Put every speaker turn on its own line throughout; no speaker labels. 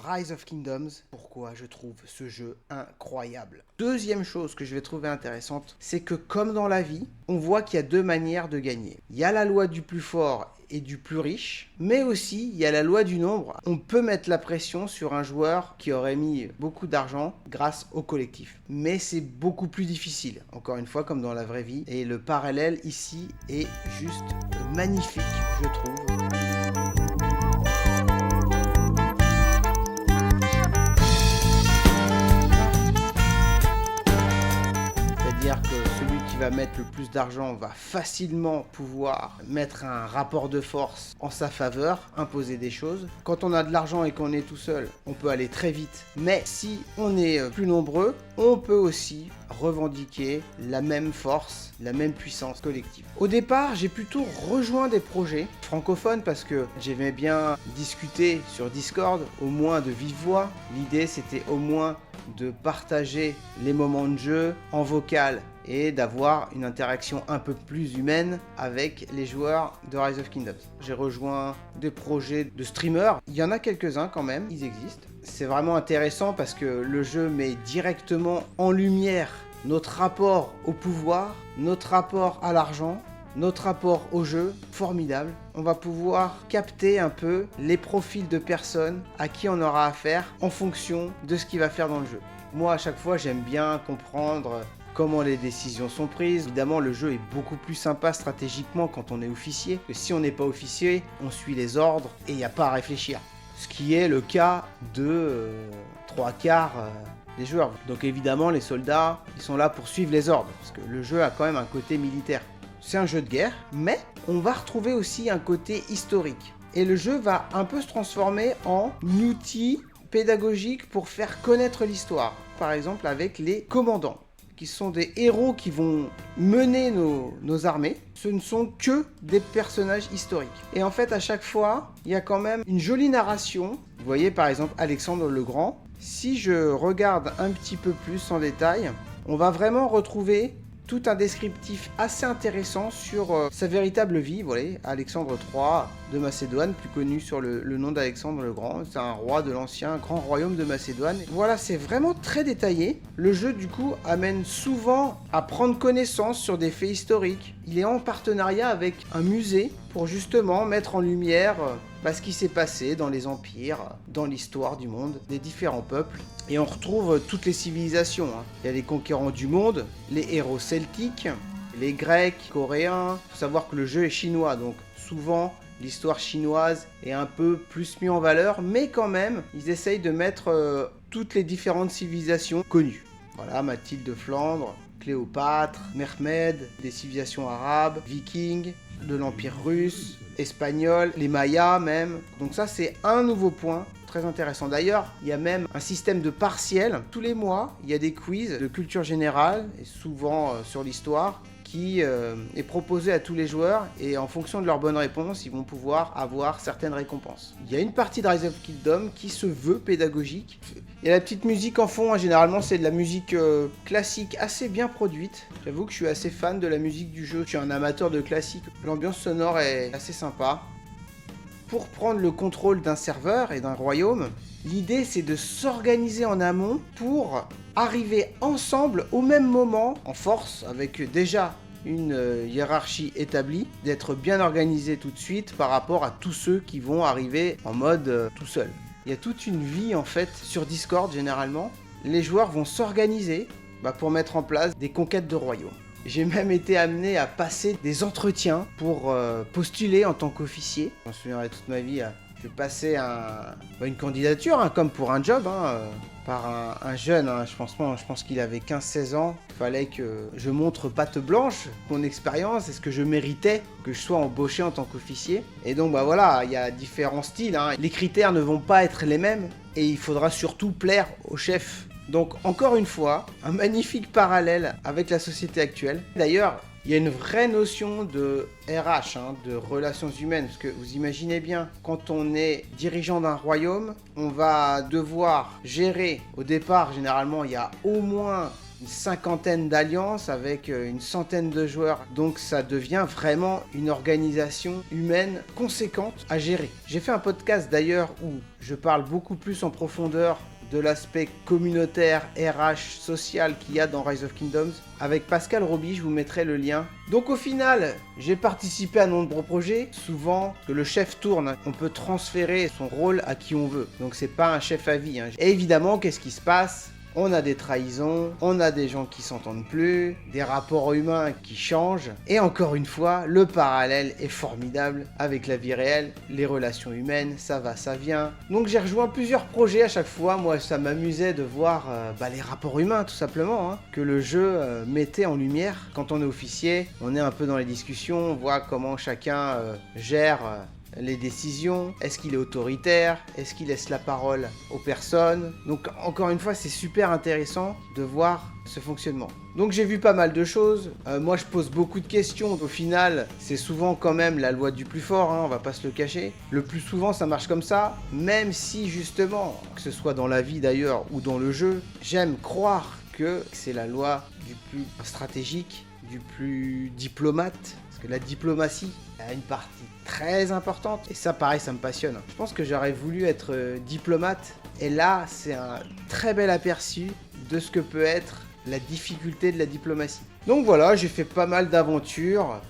Rise of Kingdoms. Pourquoi je trouve ce jeu incroyable. Deuxième chose que je vais trouver intéressante, c'est que comme dans la vie, on voit qu'il y a deux manières de gagner. Il y a la loi du plus fort et du plus riche, mais aussi il y a la loi du nombre. On peut mettre la pression sur un joueur qui aurait mis beaucoup d'argent grâce au collectif. Mais c'est beaucoup plus difficile, encore une fois comme dans la vraie vie. Et le parallèle ici est juste magnifique, je trouve. C'est-à-dire que celui qui va mettre le plus d'argent va facilement pouvoir mettre un rapport de force en sa faveur, imposer des choses. Quand on a de l'argent et qu'on est tout seul, on peut aller très vite. Mais si on est plus nombreux, on peut aussi revendiquer la même force, la même puissance collective. Au départ, j'ai plutôt rejoint des projets francophones parce que j'aimais bien discuter sur Discord, au moins de vive voix. L'idée, c'était au moins de partager les moments de jeu en vocal et d'avoir une interaction un peu plus humaine avec les joueurs de Rise of Kingdoms. J'ai rejoint des projets de streamers, il y en a quelques-uns quand même, ils existent. C'est vraiment intéressant parce que le jeu met directement en lumière notre rapport au pouvoir, notre rapport à l'argent, notre rapport au jeu, formidable. On va pouvoir capter un peu les profils de personnes à qui on aura affaire en fonction de ce qu'il va faire dans le jeu. Moi, à chaque fois, j'aime bien comprendre comment les décisions sont prises. Évidemment, le jeu est beaucoup plus sympa stratégiquement quand on est officier. Que si on n'est pas officier, on suit les ordres et il n'y a pas à réfléchir. Ce qui est le cas de 3/4 des joueurs. Donc évidemment, les soldats, ils sont là pour suivre les ordres. Parce que le jeu a quand même un côté militaire. C'est un jeu de guerre, mais on va retrouver aussi un côté historique. Et le jeu va un peu se transformer en outil pédagogique pour faire connaître l'histoire. Par exemple avec les commandants, qui sont des héros qui vont mener nos armées. Ce ne sont que des personnages historiques. Et en fait, à chaque fois, il y a quand même une jolie narration. Vous voyez par exemple Alexandre le Grand. Si je regarde un petit peu plus en détail, on va vraiment retrouver tout un descriptif assez intéressant sur sa véritable vie. Vous voyez, Alexandre III de Macédoine, plus connu sur le nom d'Alexandre le Grand. C'est un roi de l'ancien grand royaume de Macédoine. Voilà, c'est vraiment très détaillé. Le jeu, du coup, amène souvent à prendre connaissance sur des faits historiques. Il est en partenariat avec un musée pour justement mettre en lumière ce qui s'est passé dans les empires, dans l'histoire du monde, des différents peuples. Et on retrouve toutes les civilisations. Il y a les conquérants du monde, les héros celtiques, les grecs, coréens. Il faut savoir que le jeu est chinois, donc souvent l'histoire chinoise est un peu plus mise en valeur, mais quand même, ils essayent de mettre toutes les différentes civilisations connues. Voilà, Mathilde de Flandre, Cléopâtre, Mehmed, des civilisations arabes, vikings, de l'Empire russe, espagnol, les Mayas même. Donc ça, c'est un nouveau point très intéressant. D'ailleurs, il y a même un système de partiels. Tous les mois, il y a des quiz de culture générale, et souvent sur l'histoire, qui est proposé à tous les joueurs, et en fonction de leurs bonnes réponses, ils vont pouvoir avoir certaines récompenses. Il y a une partie de Rise of Kingdoms qui se veut pédagogique. Il y a la petite musique en fond, généralement c'est de la musique classique assez bien produite. J'avoue que je suis assez fan de la musique du jeu, je suis un amateur de classique. L'ambiance sonore est assez sympa. Pour prendre le contrôle d'un serveur et d'un royaume, l'idée c'est de s'organiser en amont pour arriver ensemble au même moment, en force, avec déjà une hiérarchie établie, d'être bien organisé tout de suite par rapport à tous ceux qui vont arriver en mode tout seul. Il y a toute une vie en fait sur Discord généralement. Les joueurs vont s'organiser pour mettre en place des conquêtes de royaumes. J'ai même été amené à passer des entretiens pour postuler en tant qu'officier. Je m'en souviendrai toute ma vie. Je passais une candidature, comme pour un job, par un jeune. Je pense qu'il avait 15-16 ans. Il fallait que je montre patte blanche mon expérience. Est-ce que je méritais que je sois embauché en tant qu'officier? Et donc voilà, il y a différents styles. Les critères ne vont pas être les mêmes. Et il faudra surtout plaire au chef. Donc encore une fois, un magnifique parallèle avec la société actuelle. D'ailleurs, il y a une vraie notion de RH, de relations humaines, parce que vous imaginez bien, quand on est dirigeant d'un royaume, on va devoir gérer, au départ, généralement, il y a au moins une cinquantaine d'alliances avec une centaine de joueurs. Donc ça devient vraiment une organisation humaine conséquente à gérer. J'ai fait un podcast d'ailleurs où je parle beaucoup plus en profondeur de l'aspect communautaire, RH, social qu'il y a dans Rise of Kingdoms. Avec Pascal Roby, je vous mettrai le lien. Donc au final, j'ai participé à de nombreux projets. Souvent, que le chef tourne, on peut transférer son rôle à qui on veut. Donc c'est pas un chef à vie. Et évidemment, qu'est-ce qui se passe ? On a des trahisons, on a des gens qui s'entendent plus, des rapports humains qui changent. Et encore une fois, le parallèle est formidable avec la vie réelle, les relations humaines, ça va, ça vient. Donc j'ai rejoint plusieurs projets à chaque fois. Moi, ça m'amusait de voir les rapports humains, tout simplement, que le jeu mettait en lumière. Quand on est officier, on est un peu dans les discussions, on voit comment chacun gère les décisions, est-ce qu'il est autoritaire, est-ce qu'il laisse la parole aux personnes. Donc encore une fois, c'est super intéressant de voir ce fonctionnement. Donc j'ai vu pas mal de choses, moi je pose beaucoup de questions, au final c'est souvent quand même la loi du plus fort, on va pas se le cacher. Le plus souvent ça marche comme ça, même si justement, que ce soit dans la vie d'ailleurs ou dans le jeu, j'aime croire que c'est la loi du plus stratégique, du plus diplomate, parce que la diplomatie a une partie très importante, et ça pareil ça me passionne. Je pense que j'aurais voulu être diplomate, et là c'est un très bel aperçu de ce que peut être la difficulté de la diplomatie. Donc voilà, j'ai fait pas mal d'aventures.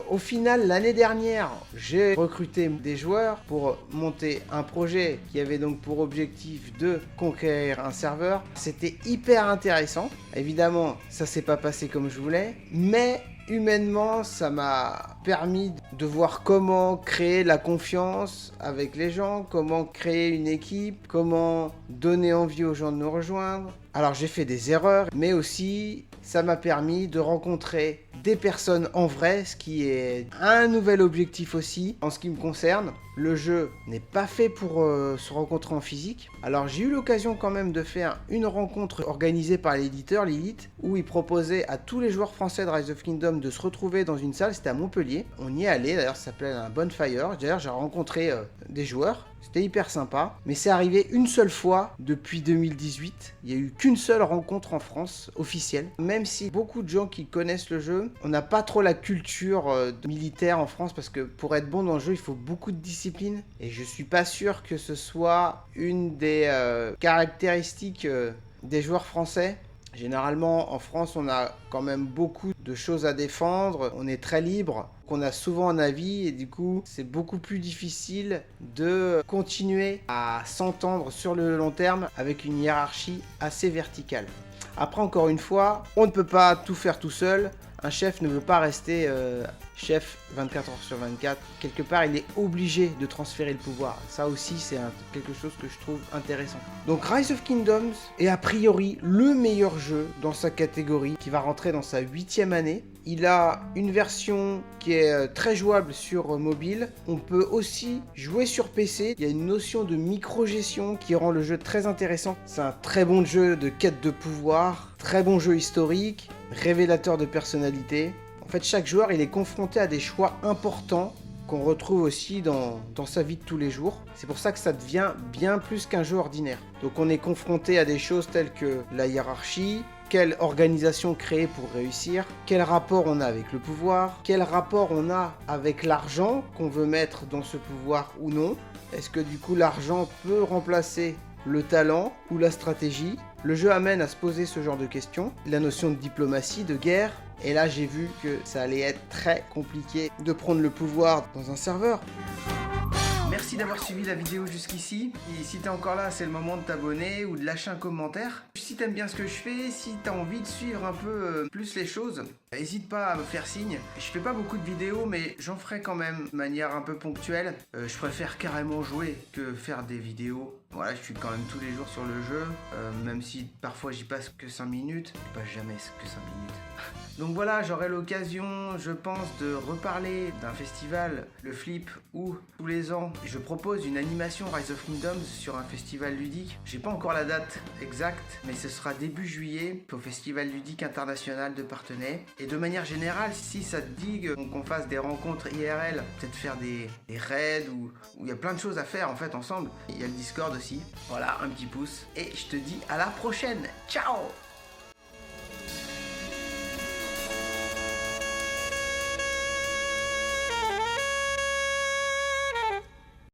Au final, l'année dernière, j'ai recruté des joueurs pour monter un projet qui avait donc pour objectif de conquérir un serveur. C'était hyper intéressant. Évidemment, ça s'est pas passé comme je voulais, mais humainement, ça m'a permis de voir comment créer la confiance avec les gens, comment créer une équipe, comment donner envie aux gens de nous rejoindre. Alors j'ai fait des erreurs, mais aussi ça m'a permis de rencontrer des personnes en vrai, ce qui est un nouvel objectif aussi en ce qui me concerne. Le jeu n'est pas fait pour se rencontrer en physique. Alors j'ai eu l'occasion quand même de faire une rencontre organisée par l'éditeur Lilith, où il proposait à tous les joueurs français de Rise of Kingdom de se retrouver dans une salle. C'était à Montpellier. On y est allé, d'ailleurs ça s'appelait un Bonfire. D'ailleurs j'ai rencontré des joueurs. C'était hyper sympa, mais c'est arrivé une seule fois depuis 2018. Il n'y a eu qu'une seule rencontre en France officielle. Même si beaucoup de gens qui connaissent le jeu, on n'a pas trop la culture militaire en France, parce que pour être bon dans le jeu, il faut beaucoup de discipline. Et je suis pas sûr que ce soit une des caractéristiques des joueurs français. Généralement, en France, on a quand même beaucoup de choses à défendre, on est très libre, qu'on a souvent un avis, et du coup, c'est beaucoup plus difficile de continuer à s'entendre sur le long terme avec une hiérarchie assez verticale. Après, encore une fois, on ne peut pas tout faire tout seul. Un chef ne veut pas rester chef 24 heures sur 24. Quelque part, il est obligé de transférer le pouvoir. Ça aussi, c'est quelque chose que je trouve intéressant. Donc Rise of Kingdoms est a priori le meilleur jeu dans sa catégorie, qui va rentrer dans sa 8e année. Il a une version qui est très jouable sur mobile. On peut aussi jouer sur PC. Il y a une notion de micro-gestion qui rend le jeu très intéressant. C'est un très bon jeu de quête de pouvoir, très bon jeu historique, révélateur de personnalité. En fait, chaque joueur il est confronté à des choix importants qu'on retrouve aussi dans sa vie de tous les jours. C'est pour ça que ça devient bien plus qu'un jeu ordinaire. Donc on est confronté à des choses telles que la hiérarchie, quelle organisation créer pour réussir, quel rapport on a avec le pouvoir, quel rapport on a avec l'argent qu'on veut mettre dans ce pouvoir ou non. Est-ce que du coup l'argent peut remplacer le talent ou la stratégie? Le jeu amène à se poser ce genre de questions, la notion de diplomatie, de guerre, et là j'ai vu que ça allait être très compliqué de prendre le pouvoir dans un serveur. Merci d'avoir suivi la vidéo jusqu'ici, et si t'es encore là, c'est le moment de t'abonner ou de lâcher un commentaire. Si t'aimes bien ce que je fais, si t'as envie de suivre un peu plus les choses, n'hésite pas à me faire signe. Je fais pas beaucoup de vidéos, mais j'en ferai quand même de manière un peu ponctuelle. Je préfère carrément jouer que faire des vidéos. Voilà, je suis quand même tous les jours sur le jeu, même si parfois j'y passe que 5 minutes. Je passe jamais que 5 minutes. Donc voilà, j'aurai l'occasion, je pense, de reparler d'un festival, le Flip, où tous les ans, je propose une animation Rise of Kingdoms sur un festival ludique. J'ai pas encore la date exacte, mais ce sera début juillet au Festival ludique international de Parthenay. Et de manière générale, si ça te dit qu'on fasse des rencontres IRL, peut-être faire des raids où il y a plein de choses à faire en fait ensemble. Il y a le Discord aussi. Voilà, un petit pouce. Et je te dis à la prochaine. Ciao!